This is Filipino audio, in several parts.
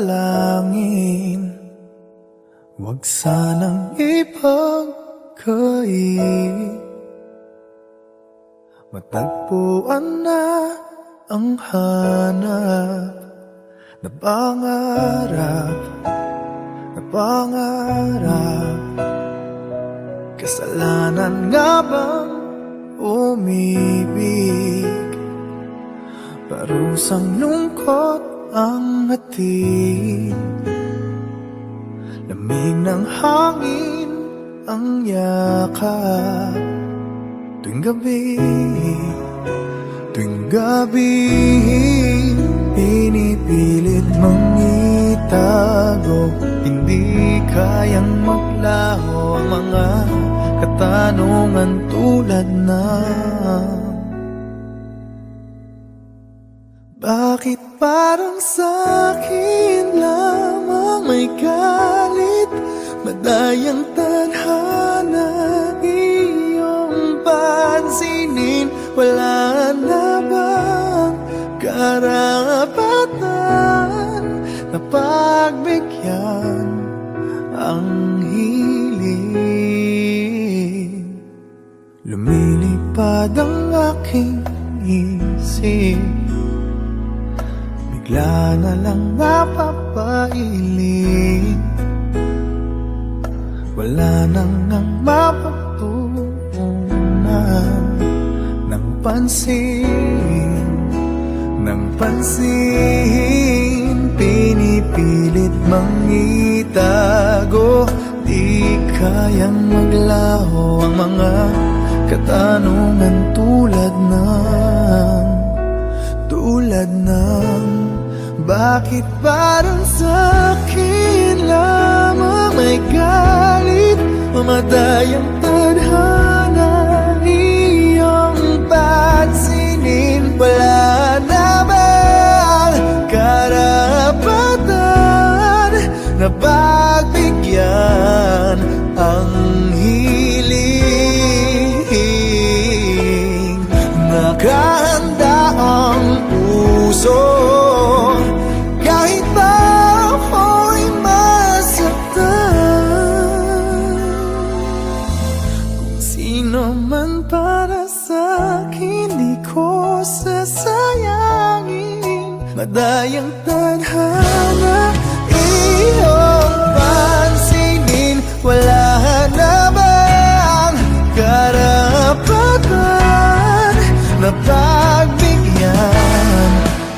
dalangin, huwag sanang ipagkait. Matagpuan na ang hanap na pangarap, na pangarap. Kasalanan nga bang umibig? Parusang lungkot ang hatid, lamig ng hangin ang yakap. Tuwing gabi, tuwing gabi, pinipilit mang itago. Hindi kayang maglaho ang mga katanungan tulad ng bakit parang sa'kin lamang may galit, madayang tadhana iyong pansinin? Wala na bang karapatan na pagbigyan ang hiling? Lumilipad ang aking isip, bigla na lang napapailing. Wala nang ang mapagtuunan ng pansin, ng pansin. Pinipilit mang itago, di kayang maglaho ang mga katanungan tulad ng bakit parang sa'kin lamang may galit, mamadayang tadhana iyong pansinin? Wala na bang karapatan na pagbigyan ang hiling? Nakahanda ang puso kahit pa ako'y masaktan. Kung sino man para sa'kin, di ko sasayangin. Madayang tadhana iyong pansinin. Wala na bang karapatan na pagbigyan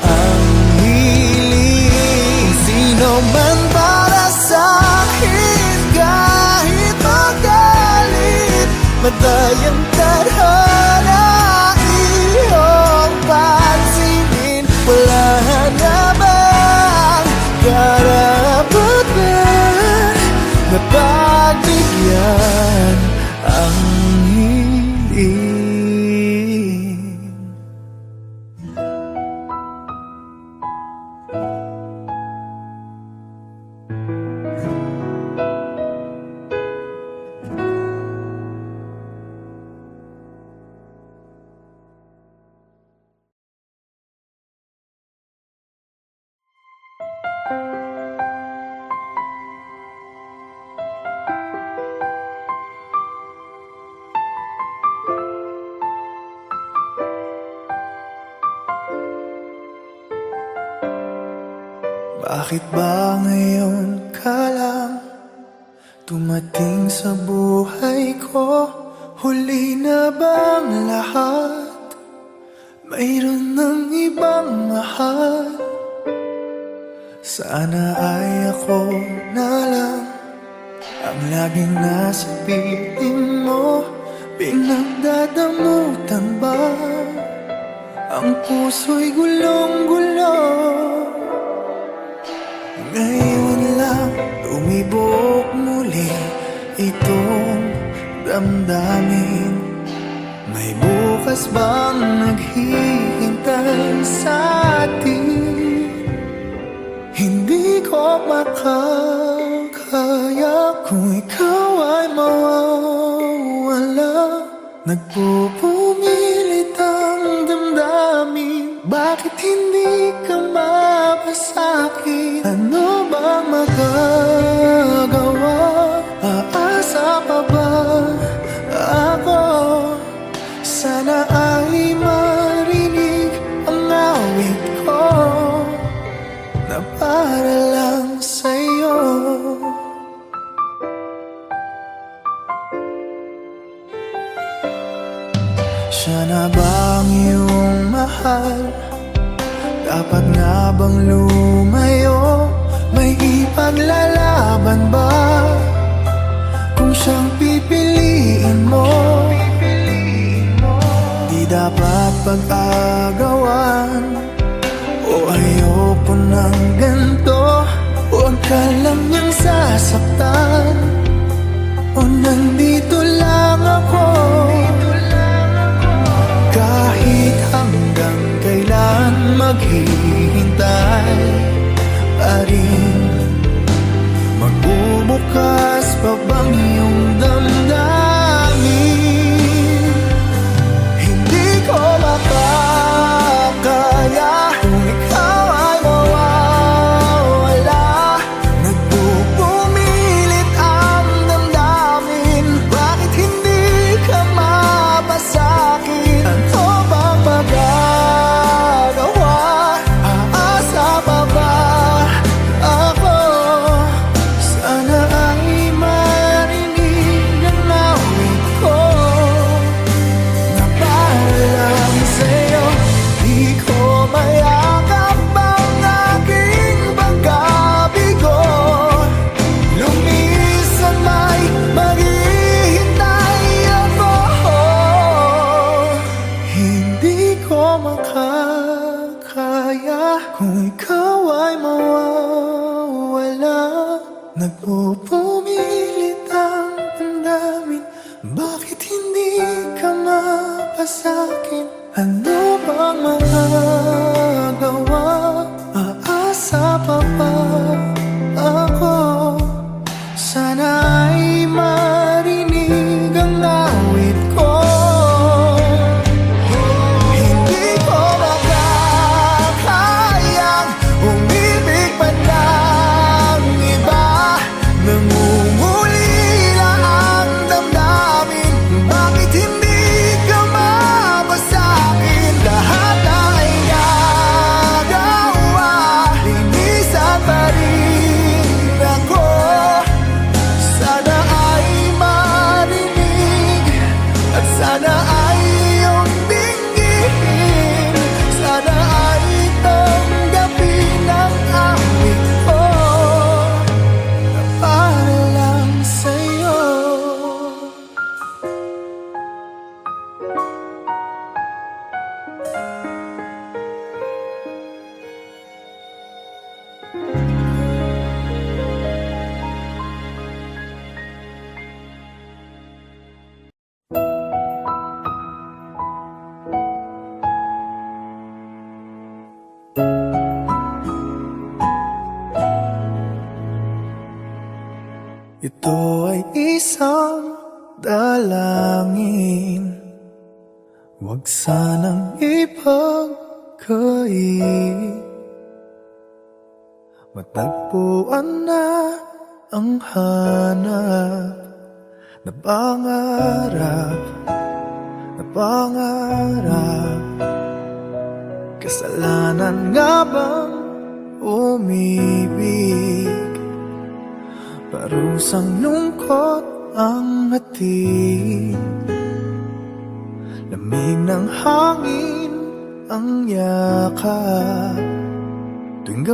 ang hiling? Sino man para sa'kin, kahit magalit, madayang tadhana iyong pansinin. Wala na bang karapatan na pagbigyan ang hiling? Bakit ba ngayon ka lang tumating sa buhay ko? Huli na bang lahat? Mayroon ng ibang mahal? Sana ay ako na lang ang laging nasa piling mo. Pinagdadamutan ba ang puso'y gulong-gulo? Ngayon lang tumibok muli itong damdamin. May bukas bang naghihintay sa atin? Hindi ko makakaya kung ikaw ay mawawala. Nagpupumilit ang damdamin, bakit hindi ka mapasakit? Ano na bang iyong mahal? Dapat nga bang lumayo? May ipaglalaban ba? Kung siyang pipiliin mo, di dapat pag-agawan. O ayoko ng ganito, huwag ka lang niyang sasaktan. O nandito lang ako, kahit hanggang kailan maghihintay pa rin. Magbubukas pa bang iyong damdamin? Hindi ko makakaya kung ikaw ay mawawala. Nagpupumilit ang damdamin, bakit hindi ka mapasakin? Ano bang magagawa? Aasa pa ba ako? Sana ay marinig ang awit ko na para lang sa'yo. Di ko mayakap ang aking pagkabigo. Lumisan may maghihintay ako. Hindi ko makakaya kung ikaw ay mawawala. Nagpupumilit ang damdamin, bakit hindi ka mapasakin? Ano bang magagawa? Aasa pa ba ako? Sana ay marinig ang awit ko. Hindi ko makakayang umibig pa ng iba. Nangungulila ang damdamin, bakit hindi ka mapasakin? Lahat ay nagawa, linisan pa rin ako. Sana ay marinig at sana ay iyong dinggin. Sana ay tanggapin ang awit ko na para lang sa'yo. Ito ay isang dalangin, huwag sanang ipagkait. Matagpuan na ang hanap na pangarap, na pangarap. Kasalanan nga bang umibig? Parusang lungkot ang hatid, lamig ng hangin ang yakap. Tuwing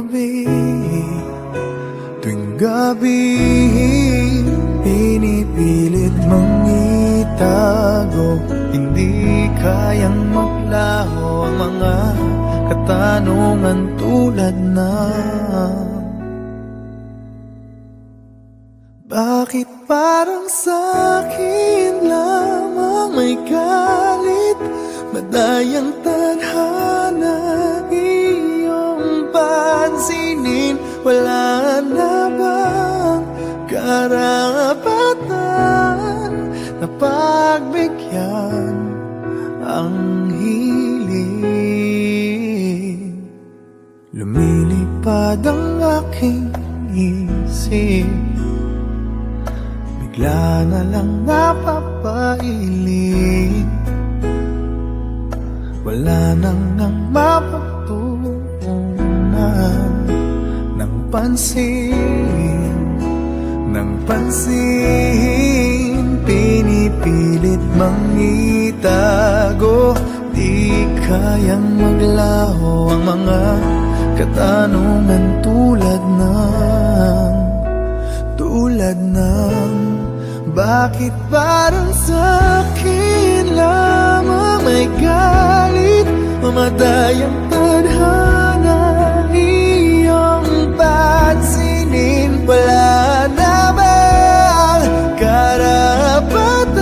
gabi, pinipilit mong itago. Hindi kayang maglaho ang mga katanungan tulad ng bakit parang sa'kin lamang may galit? Madayang tadhana iyong pansinin. Wala na bang karapatan na pagbigyan ang hiling? Lumilipad ang aking isip, bigla na lang napapailing. Wala nang mapagtuunan ng pansin, ng pansin. pinipilit mang itago. Di kayang maglaho ang mga katanungan tulad ng bakit parang sa'kin lamang may galit, mamatay ang tadhana, iyong pansinin. Wala na bang karapatan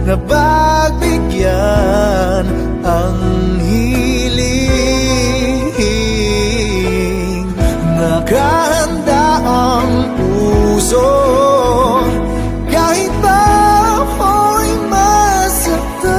na pagbigyan ang hiling? Nakahanda ang puso kahit pa ako'y masaktan.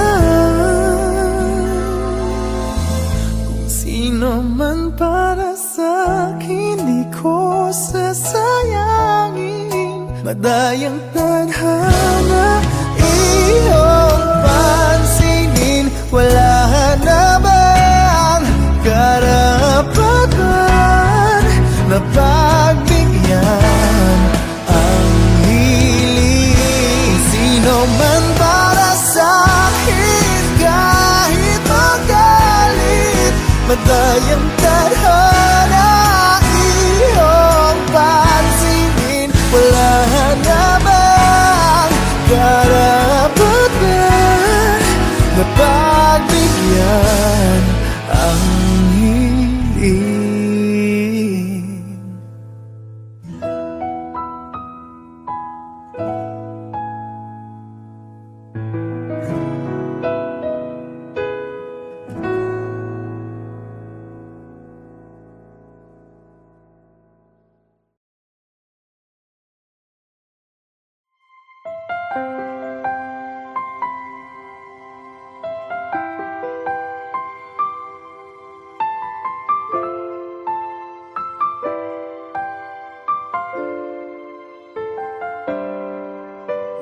Kung sino man para sa'kin, di ko sasayangin. Madayang tadhana, iyong pansinin. Wala na bang karapatan na pagbigyan ang hiling? Sino man para sa'kin, kahit magalit, madayang tadhana, iyong pansinin. Wala na bang karapatan na pagbigyan ang hiling?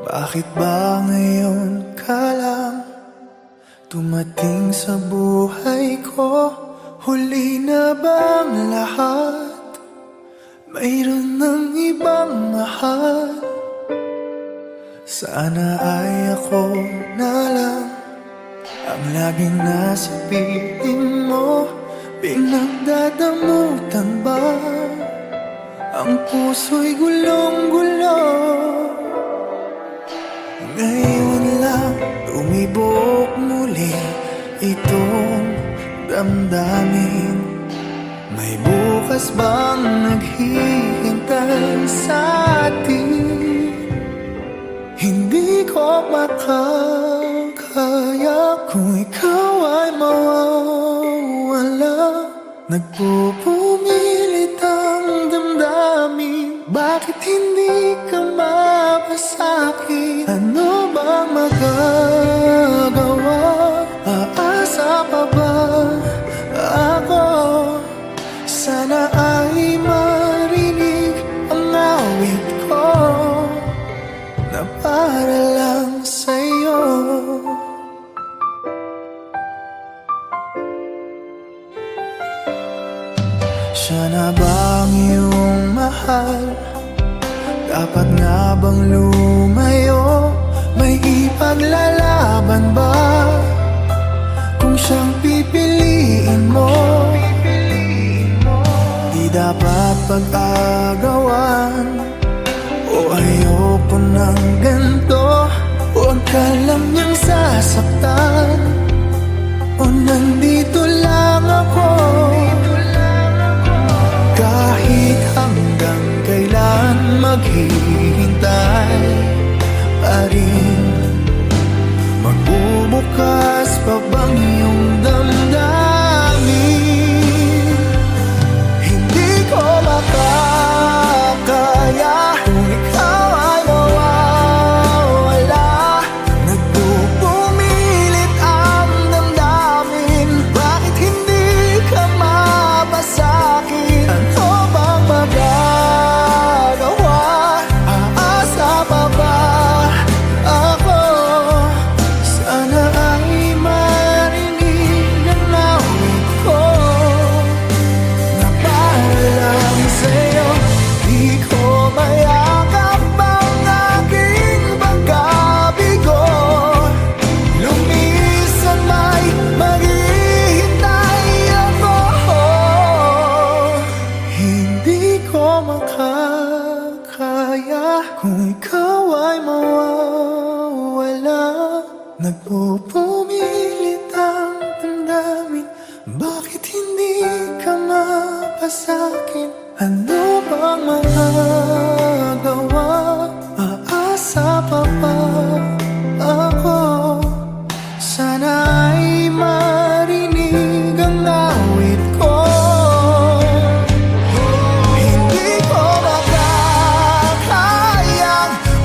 Bakit ba ngayon ka lang tumating sa buhay ko? Huli na bang lahat? Mayroon ng ibang mahal? Sana ay ako na lang ang laging nasa piling mo. Pinagdadamutan ba ang puso'y gulong-gulo? Ngayon lang tumibok muli itong damdamin. May bukas bang naghihintay sa atin? Hindi ko makakaya kung ikaw ay mawawala. Nagpupumilit ang damdamin, bakit hindi ka mapasakit? Ano bang magagawa? Aasa pa ba ako? Sana ay marinig ang awit ko na para lang sa'yo. Siya na bang iyong mahal? Dapat nga bang lumayo? May ipaglalaban ba kung siyang pipiliin mo? Di dapat pag-agawan, o ayoko ng ganto. Huwag ka lang niyang sasaktan, o nandito lang ako. Kahit hanggang kailan maghihintay pa rin, magbubukas pa bang iyong damdamin? Hindi ko makakaya kung ikaw ay mawawala. Nagpupumilit ang damdamin, bakit hindi ka makakaya kung ikaw ay mawawala. Nagpupumilit ang damdamin, bakit hindi ka mapasakin? Ano bang magagawa? Aasa pa ba ako? Sana ay marinig ang awit ko. Hindi ko makakayang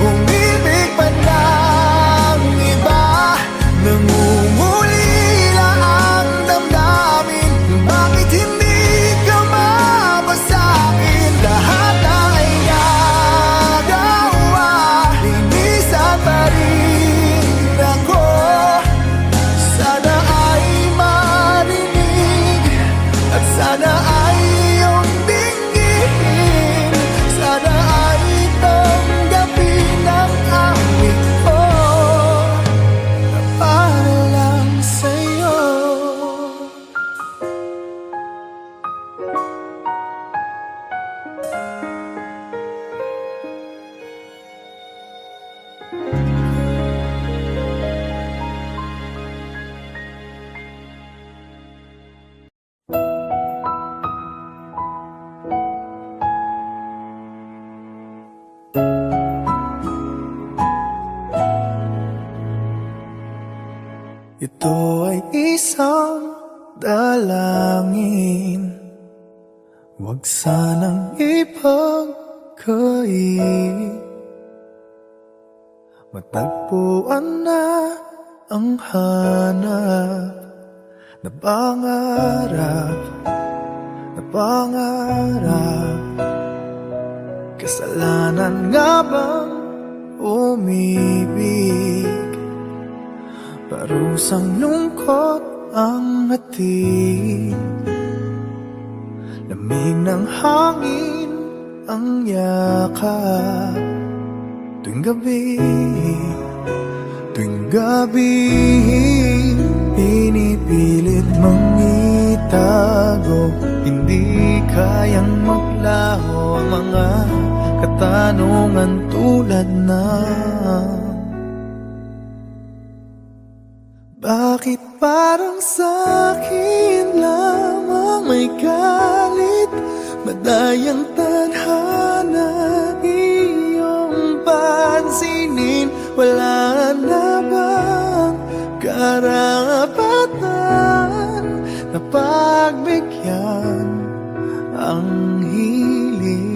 umibig pa ng iba. Nangungulila ang damdamin, bakit hindi ka mapasakin? Lahat ay nagawa, linisan pa rin ako. Sana ay marinig at sana ay iyong dinggin. Sana ay tanggapin ang awit ko na para lang sa'yo. Ito ay isang dalangin, huwag sanang ipagkait. Matagpuan na ang hanap na pangarap, na pangarap. Kasalanan nga bang umibig? Parusang lungkot ang hatid, lamig ng hangin ang yakap. Tuwing gabi, pinipilit mang itago. Hindi kayang maglaho ang mga katanungan tulad ng bakit parang sa'kin lamang may galit? Madayang tadhana iyong pansinin. Wala na bang karapatan na pagbigyan ang hiling?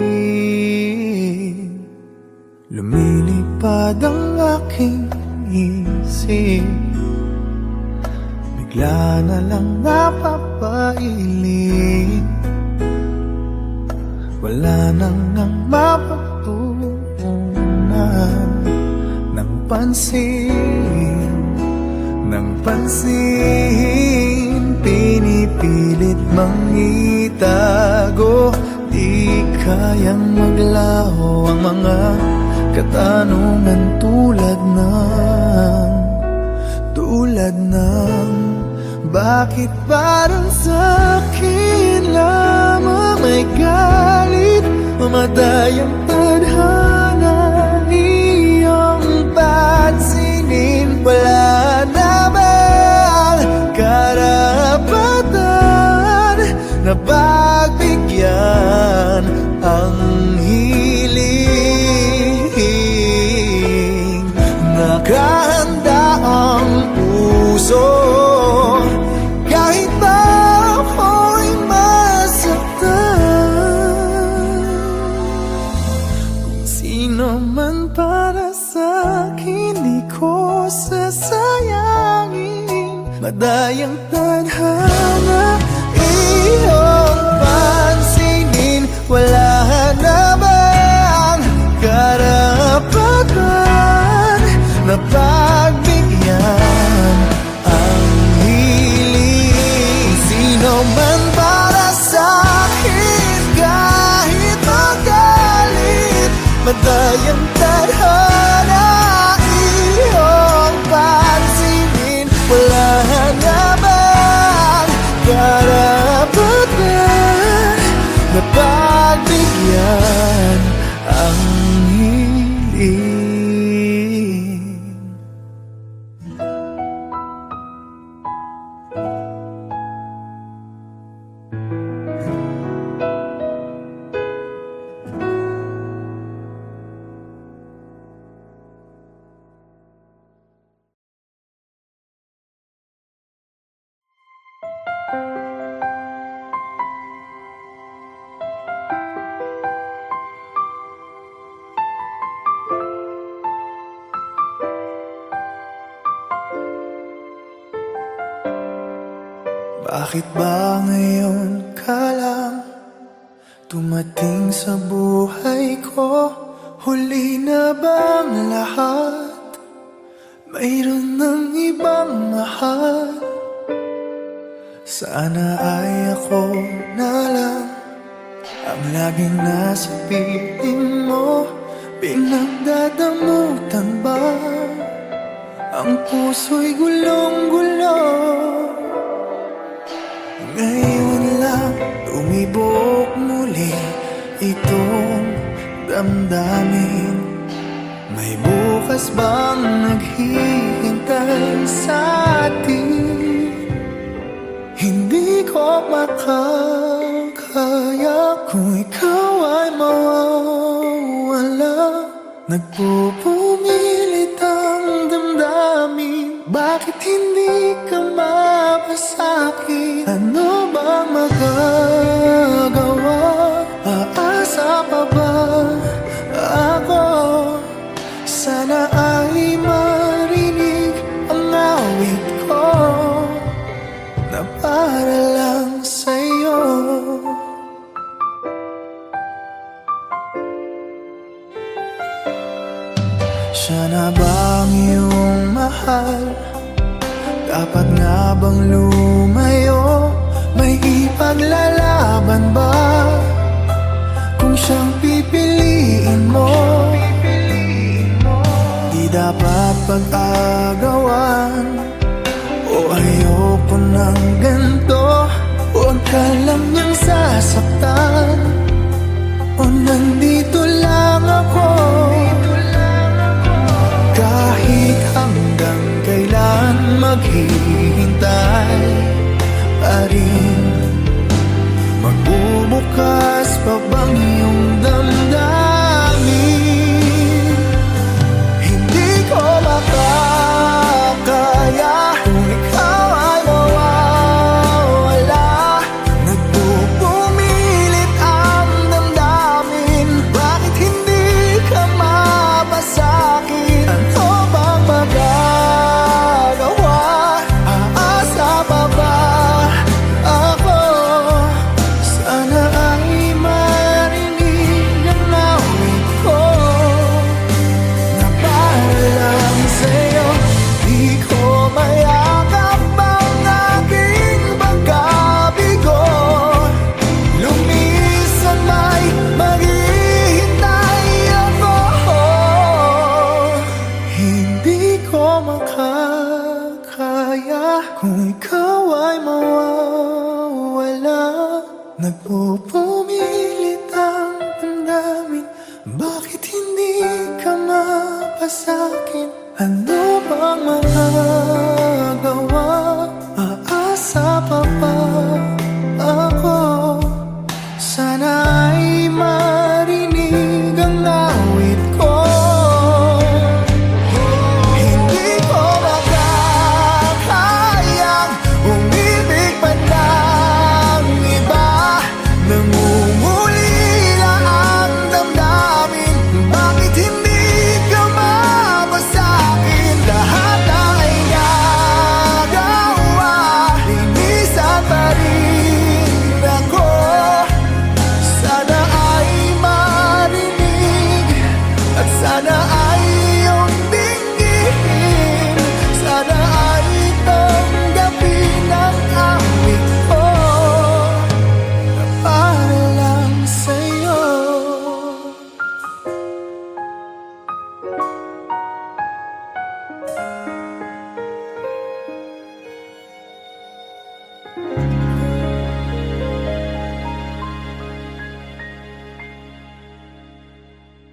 Lumilipad ang aking isip, bigla na lang napapailing. Wala nang nang mapagtuunan ng pansin, ng pansin. Pinipilit mang itago, di kayang maglaho ang mga katanungan tulad ng bakit parang sa'kin lamang may galit? Mamadayang tadhana iyong pansinin. Wala na bang karapatan na pagbigyan ang hiling? Nakahanda ang puso kahit na ako'y masaktan. Kung sino man para sa'kin, di ko sasayangin. Madayang tadhana iyong pansinin. Wala na bang karapatan na pagbigyan ang hiling? Sino man para sa'kin, kahit magalit. Madayang tadhana iyong pansinin. Wala na bang karapatan na pagbigyan Bakit ba ngayon ka lang dumating sa buhay ko? Huli na bang lahat? Mayroon ng ibang mahal. Sana ay ako na lang ang laging nasa piling mo. Pinagdadamutan ba ang puso'y gulong-gulo? Ngayon lang tumibok muli itong damdamin. May bukas bang naghihintay sa atin? Hindi ko makakaya kung ikaw ay mawawala. Nagpupumilit ang damdamin. Bakit hindi ka mapasakin? Ano bang magagawa? Aasa pa ba ako? Sana ay marinig ang awit ko na para lang sa'yo. Siya na bang iyong mahal? Dapat nga bang lumayo? May ipaglalaban ba kung siyang pipiliin mo? Di dapat pag-agawan o ayoko ng ganito. Huwag ka lang niyang sasaktan o nandito lang ako. Kahit hanggang kailan maghihintay pa rin. Magbubukas pa bang iyong damdamin? Hindi ko makakaya kung ikaw ay mawawala. Nagpupumilit ang damdamin. Bakit hindi ka mapasakin? Ano bang magagawa? Aasa pa ba ako? Sana ay marinig ang awit ko na para lang sa'yo. Di ko mayakap ang aking pagkabigo. Lumisan may maghihintay ako. Hindi ko makakaya kung ikaw ay mawawala. Nagpupumilit ang damdamin. Bakit hindi ka mapasakin?